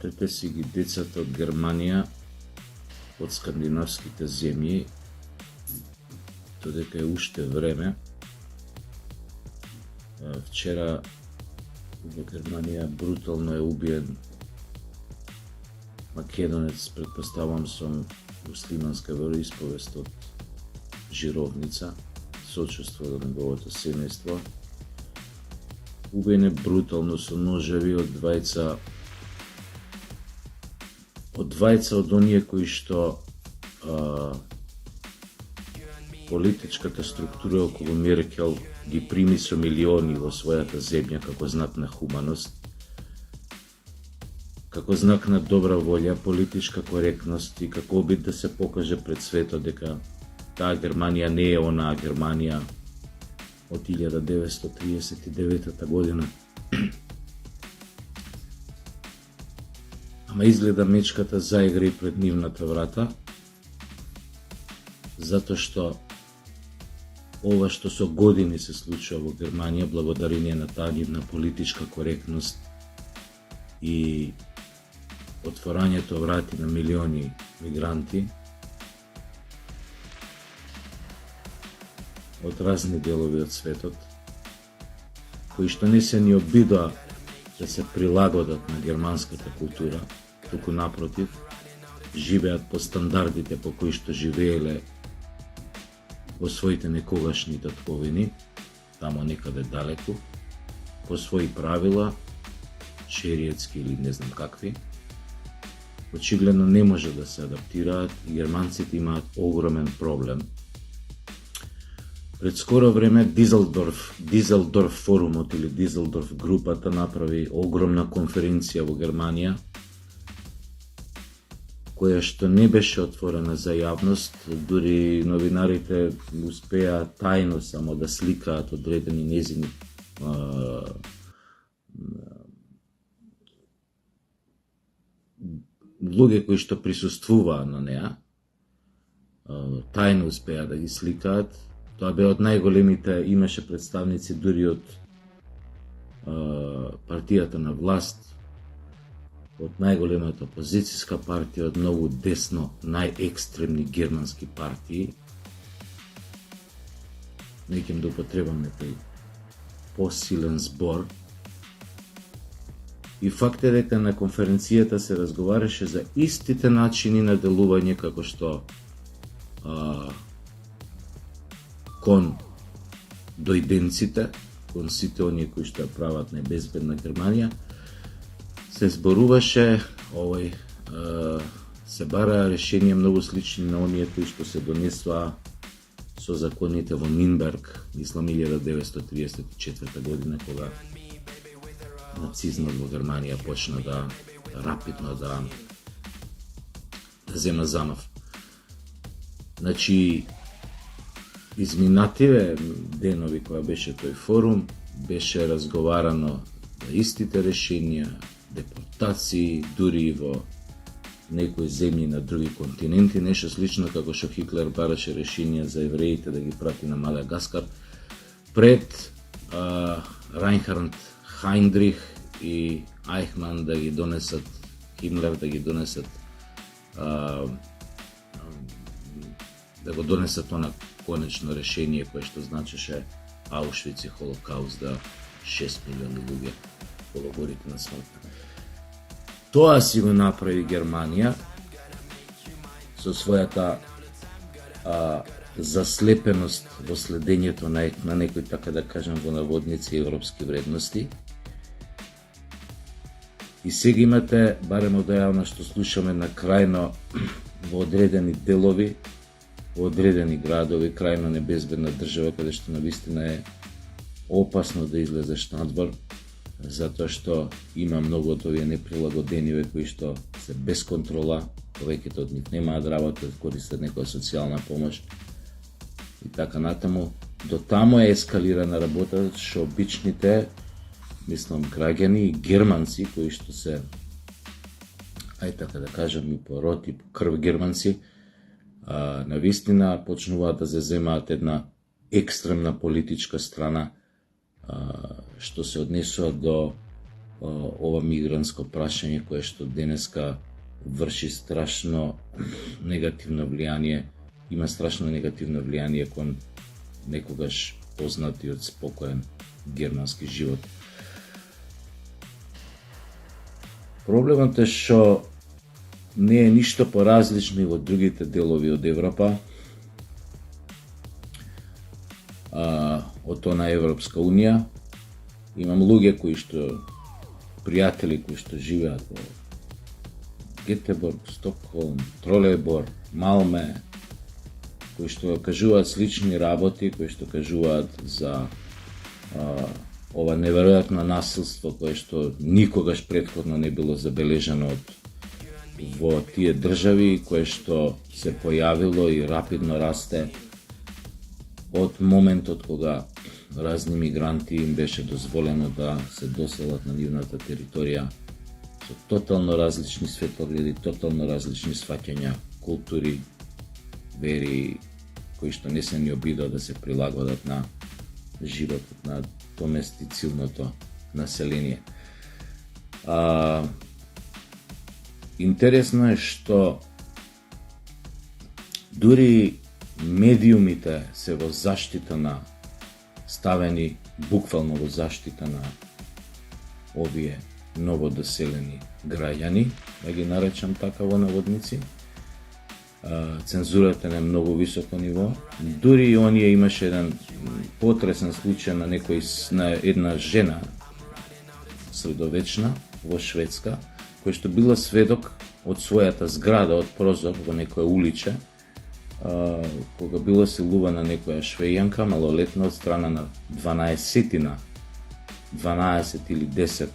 пратете си ги децата од Германија, од скандинавските земји, додека е уште време. Вчера во Германија брутално е убиен македонец, предпоставам со муслиманска вероисповест од Жировница, сочувство до неговото семејство. Убиен е брутално со ножеви од двајца од оние кои што политичката структура околу Меркел ги прими со милиони во својата земја како знак на хуманост, како знак на добра волја, политичка коректност и како обид да се покаже пред светот дека таа Германија не е онаа Германија од 1939 година. Ама изгледа мечката заигра и пред нивната врата, затоа што ова што со години се случува во Германија, благодарение на таа нивна политичка коректност и отворањето врати на милиони мигранти од разни делови од светот, кои што не се ни обидоа да се прилагодат на германската култура, туку напротив, живеат по стандардите по кои што живееле во своите некогашни татковини, тамо некаде далеку, по своји правила, шериетски или не знам какви. Очигледно не може да се адаптираат и германците имаат огромен проблем. Пред скоро време Дизелдорф форумот или Дизелдорф групата направи огромна конференција во Германија, која што не беше отворена за јавност, дури новинарите успеа тајно само да сликаат одредени незини луѓе кои што присуствуваа на неа, тајно успеа да ги сликаат. Тоа бе од најголемите, имаше представници дури од партијата на власт, од најголемата опозицијска партија, од многу десно, најекстремни германски партии. Не ќе да употребаме тој посилен збор. И факт е дека на конференцијата се разговараше за истите начини на делување како што кон дојденците, кон сите оние кои што ја прават небезбедна Германија, се зборуваше се бараа решенија многу слични на оние кои што се донесоа со законите во Нинберг, мислам 1934 година, кога нацизмот во Германија почна да рапидно да зема замав. Значи, изминативе денови која беше тој форум, беше разговарано за истите решенија, депортации, дури во некои земји на други континенти, нешто слично како што Хитлер бараше решенија за евреите да ги прати на Мадагаскар, пред Райнхард Хайндрих и Айхман да ги донесат, Химлер да ги донесат, да го донесат она конечно решение кое што значеше Аушвиц и Холокауст, да 6 милиони луѓе по логорите на смртта. Тоа си го направи Германија со својата заслепеност во следењето на некои, така да кажем, во наводници европски вредности. И сега имате, барем од јавно што слушаме на крајно во одредени делови, во одредени градови, крајно небезбедна држава, каде што навистина е опасно да излезеш надвор, затоа што има многу од овие неприлагодениве кои што се без контрола, повеќето од нив немаат работа, користат некоја социјална помош и така натаму. До таму е ескалирана работа што обичните, мислам, граѓани и германци кои што се, ај така да кажам, и по род и по крв германци, навистина почнуваат да заземаат една екстремна политичка страна, што се однесува до ова мигрантско прашање кое што денеска врши страшно негативно влијание, има страшно негативно влијание кон некогаш познатиот спокоен германски живот. Проблемот е што не е ништо поразлично во другите делови од Европа, од она Европска Унија. Имам луѓе кои што пријатели кои што живеат во Гетеборг, Стокхолм, Тролебор, Малме, кои што кажуваат слични работи, кои што кажуваат за ова неверојатно насилство кое што никогаш претходно не било забележано во тие држави, кое што се појавило и рапидно расте од моментот кога разни мигранти им беше дозволено да се доселат на нивната територија со тотално различни светогледи, тотално различни сваќања, култури, вери, кои што не се ни обидува да се прилагодат на животот на доместицилното население. Интересно е што дури медиумите се во заштита на ставени буквално во заштита на овие новодоселени граѓани, да ги наречам така во наводници. Цензурата на многу високо ниво. Дури и оние имаше еден потресен случај на една жена средовечна во Шведска, која што била сведок од својата зграда, од прозор во некоја уличе, кога била силувана некоја швејанка малолетна од страна на 12 или 10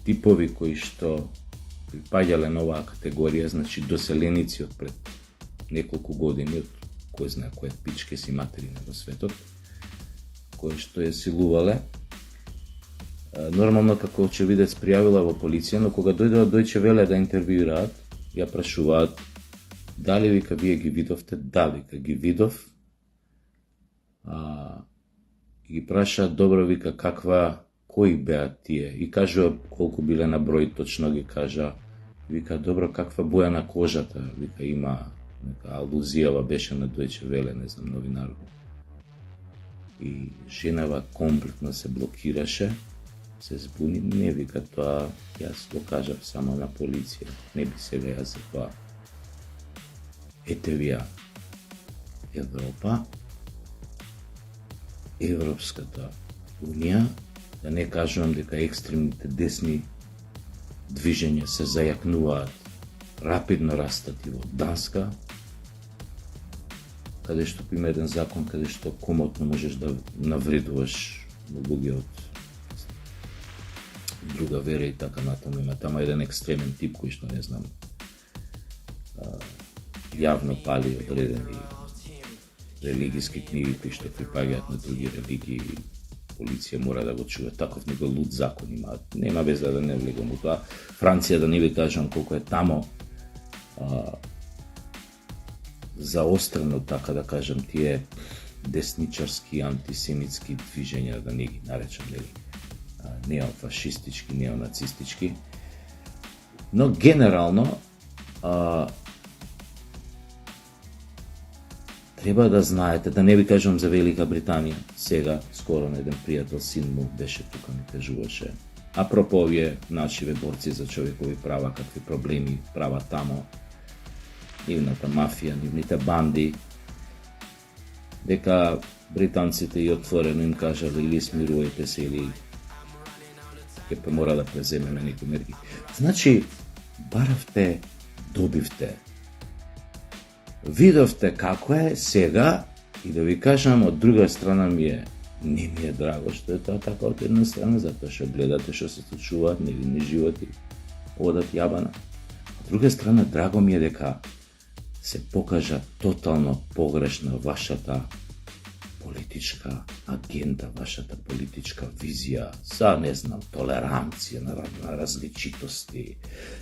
типови кои што припаѓале на оваа категорија, значи доселеници од пред неколку години, од кој знае кој пичке си материна во светот, кои што ја силувале. Нормално како очевидец пријавила во полиција, но кога дојдоа Дојче Веле да интервјуираат, ја прашуваат дали вика вие ги видовте, да вика ги видов. И ги прашаат добро вика кои беа тие и кажува колку биле на број, точно ги кажа. Вика добро каква боја на кожата, вика има нека алузијава беше на Дојче Веле, не знам, новинар. И женава комплетно се блокираше, се збуни, не вика тоа, јас го кажав само на полиција, не би сега јас за тоа. Ете вија Европа, Европската Унија, да не кажувам дека екстремните десни движења се зајакнуваат, рапидно растат и во Данска, каде што има еден закон каде што комотно можеш да навредуваш луѓе од друга вера и така натаму. Има тама еден екстремен тип кој што не знам јавно пали одредени религиски книги кои што припаѓаат на други религии. Полиција мора да го чува. Таков него луд закон има. Нема веза да не влегам у тоа. Франција, да не ви кажам колку е тамо заострено, така да кажам, тие десничарски, антисемитски движења, да не ги наречам, неофашистички, неонацистички. Но генерално треба да знаете, да не ви кажам за Велика Британија. Сега, скоро на еден пријател, син му беше тука, ми кажуваше. Апропо овие нашиве борци за човекови права, какви проблеми права тамо, нивната мафија, нивните банди, дека британците и отворено им кажале или смирувајте се, или ќе мора да преземеме некои мерки. Значи, баравте, добивте. Видовте како е сега и да ви кажам, од друга страна не ми е драго што е тоа така од една страна, затоа што гледате што се случуваат невинни животи, одат јабана. Од друга страна, драго ми е дека се покажа тотално погрешна вашата политичка агенда, вашата политичка визија за, не знам, толеранција на различитости,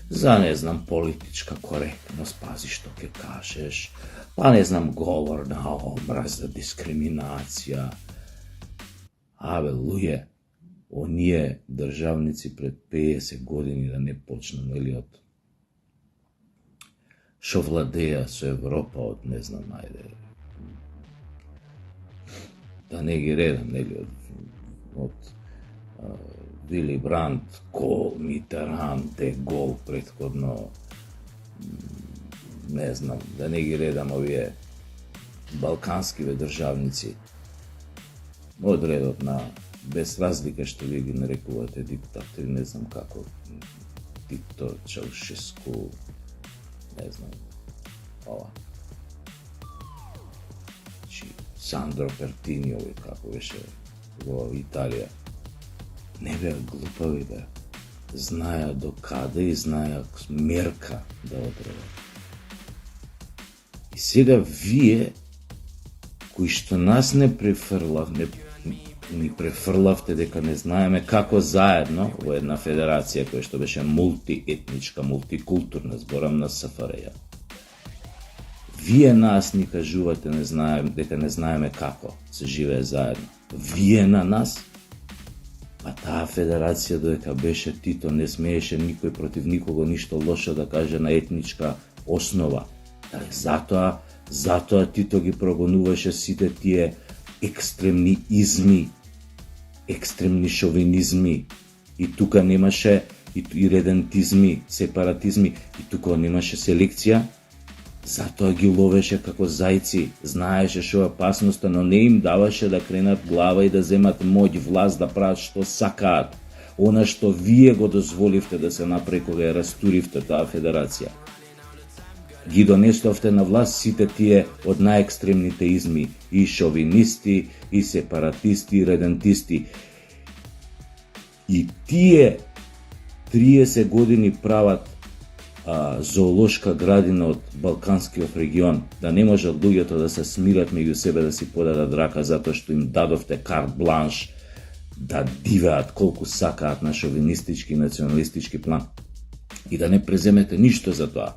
за, не знам, политичка коректност, пази што ќе кажеш, па, не знам, говор на омраза, дискриминација. Абе, луѓе, оние државници пред 50 години да не почнаме од шо владеја со Европа од не знам, ајде, да не ги редам, нели, од Вили Бранд, Кол, Митеран, Де Гол, претходно, не знам, да не ги редам овие балканскиве државници, од редот на, без разлика што вие ги нарекувате диктатори, не знам како, Тито, Чаушеску, не знам, ова. Сандро Пертини, овој како беше во Италија. Не беа глупави, беа. Знаја до каде и знаја мерка да одредат. И сега вие, кои што нас не префрлавте дека не знаеме како заедно во една федерација која што беше мултиетничка, мултикултурна, зборам на СФРЈ. Вие нас ни кажувате дека не знаеме како се живее заедно. Вие на нас? А таа федерација додека беше Тито не смееше никој против никого ништо лошо да каже на етничка основа. Затоа Тито ги прогонуваше сите тие екстремни изми, екстремни шовинизми. И тука немаше и редентизми, сепаратизми, и тука немаше селекција. Затоа ги ловеше како зајци, знаеше шо е опасноста, но не им даваше да кренат глава и да земат моќ, власт, да прават што сакаат. Она што вие го дозволивте да се направи кога ја растуривте таа федерација. Ги донесовте на власт сите тие од најекстремните изми, и шовинисти, и сепаратисти, и редентисти. И тие 30 години прават зоолошка градина од Балканскиот регион, да не можат луѓето да се смират меѓу себе, да си подадат рака затоа што им дадовте карт бланш да дивеат колку сакаат на шовинистички и националистички план и да не преземете ништо за тоа.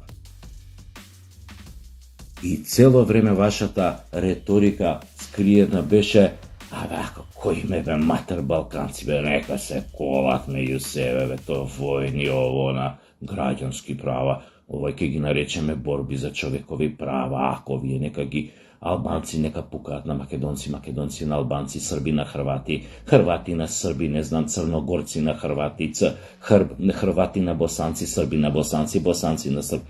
И цело време вашата реторика скриена беше ако кој ме бе матер балканци бе нека се колат меѓу себе, бе тоа војни, ово граѓански права, овој ќе ги наречеме борби за човекови права, ако вие нека ги албанци нека пукаат на македонци, македонци на албанци, срби на хрвати, хрвати на срби, не знам, црногорци на хрвати, хрвати на босанци, срби на босанци, босанци на срби.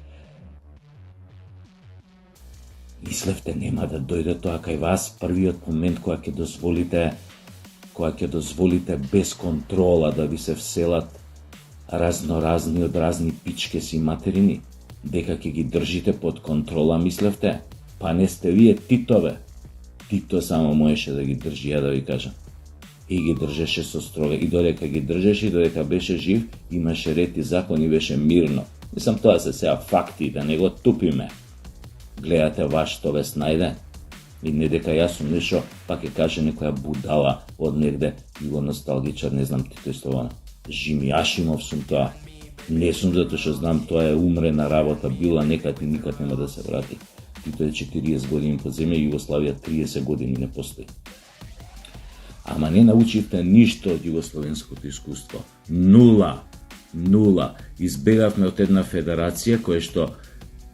Мислевте нема да дојде тоа кај вас првиот момент кога ќе дозволите без контрола да ви се вселат разноразни од разни пичке си материни, дека ќе ги држите под контрола, мислевте? Па не сте вие Титове. Тито само можеше да ги држи, ја да ви кажам. И ги држеше со строга. И додека ги држеше, и додека беше жив, имаше ред и закон и беше мирно. Мислам, тоа се сега факти, да не го тупиме. Гледате ваш совест најде. И не дека јас сум нешто, па ќе каже некоја будала од негде, ило носталгичар, не знам Тито Истована. Жими Ашимов сум тоа. Не сум затоа што знам тоа е умрена работа, била некад и никад нема да се врати. Тито е 40 години под земја, Југославија 30 години не постои. Ама не научивте ништо од југословенското искуство. Нула. Избегавме од една федерација која што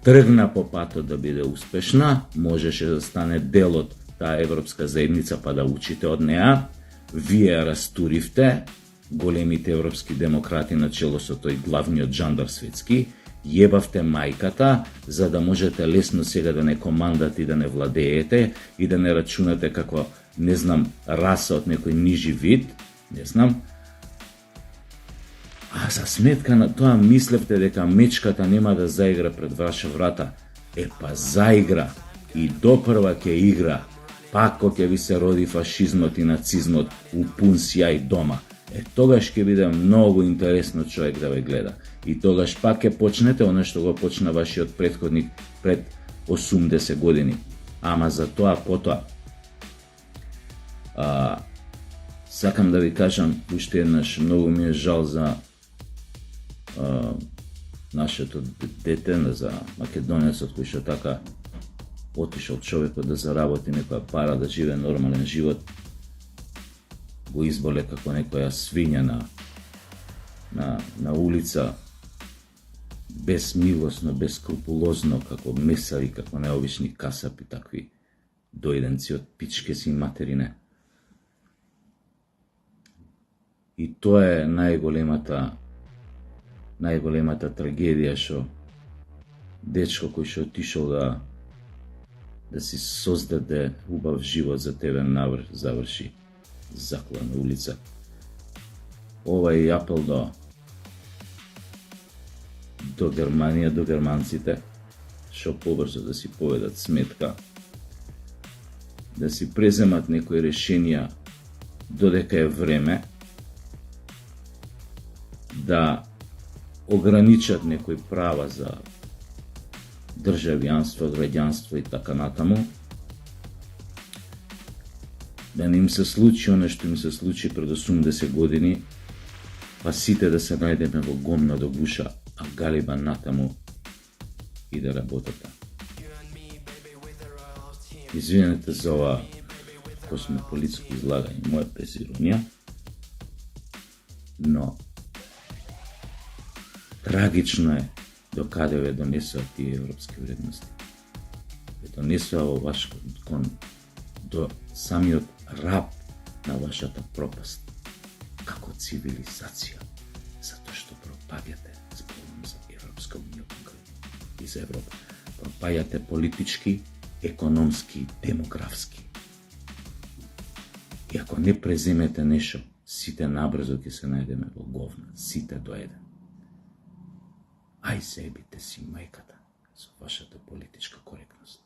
тргна по патот да биде успешна, можеше да стане дел од таа европска заедница па да учите од неа. Вие растуривте, големите европски демократи на чело со тој главниот жандар светски, јебавте мајката, за да можете лесно сега да не командате и да не владеете и да не рачунате како, не знам, раса од некој нижи вид, не знам. А за сметка на тоа мислевте дека мечката нема да заигра пред ваша врата. Па заигра и допрва ќе игра, пак кога ќе ви се роди фашизмот и нацизмот у пун сјај дома. Тогаш ќе биде многу интересно човек да ве гледа. И тогаш пак ќе почнете оно што го почна вашиот претходник пред 80 години. Ама за тоа потоа. Сакам да ви кажам уште еднаш, многу ми е жал за нашето дете, за македонецот кој што така отишол човекот да заработи некоја пара, да живее нормален живот. го изболе како некоја свиња на улица, безмилосно, безскрупулозно, како месари, како необични касапи, такви дојденци од пичке си материне. И тоа е најголемата трагедија, што дечко кој што отишол да си создаде убав живот за тебе заврши заклан на улица. Ова е апел до Германија, до германците, што побрзо да си поведат сметка, да си преземат некои решенија додека е време, да ограничат некои права за државјанство, граѓанство и така натаму, да не им се случи оно што им се случи пред 80 години, па сите да се најдеме во гомна до гуша, а галиба натаму и да работата. Извинете за ова космополитско излагање, моја без иронија, но трагично е до каде ве донесува тие европски вредности. Ве донесува во ваш кон до самиот раб на вашата пропаст како цивилизација, затоа што пропаѓате, зборувам за Европска унија и за Европа, пропаѓате политички, економски, демографски. И ако не преземете нешто, сите набрзо ќе се најдеме во говна, сите до еден. Ај заебите си мајката со вашата политичка коректност.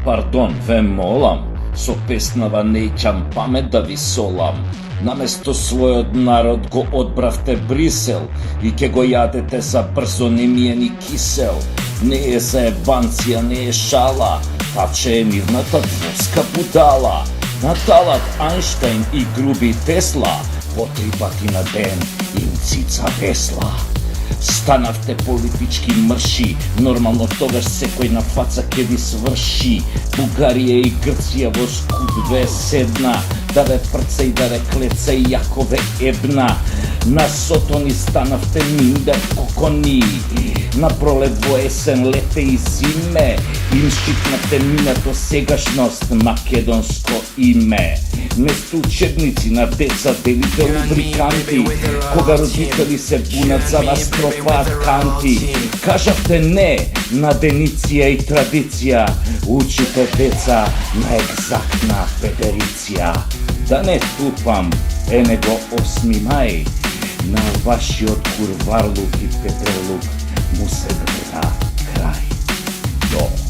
Пардон, ве молам, со песнава неќам памет да ви солам. Наместо својот народ го одбравте Брисел и ке го јадете за брзо немиени кисел. Не е заебанција, не е шала, таче е нивната дворска будала. Наталат Ајнштајн и груби Тесла, по 3 пати на ден им цица весла. Станавте политички мрши, нормално тогаш секој на фаца ке ви сврши. Бугарија и Грција во скуп ве седна, да ве прца и да ве клеца и јако ве ебна. На сотони станавте миндер кокони, на пролет во есен, лете и зиме, им шипнате минато сегашност, македонско име. Место учебници на деца делите рубриканти, кога родители се бунат за вас тропаат канти. Кажавте не на дениција и традиција, учите деца на екзактна педериција. Да не тупам, е него 8 мај, на вашиот курварлук и петерлук му се гледа крај. До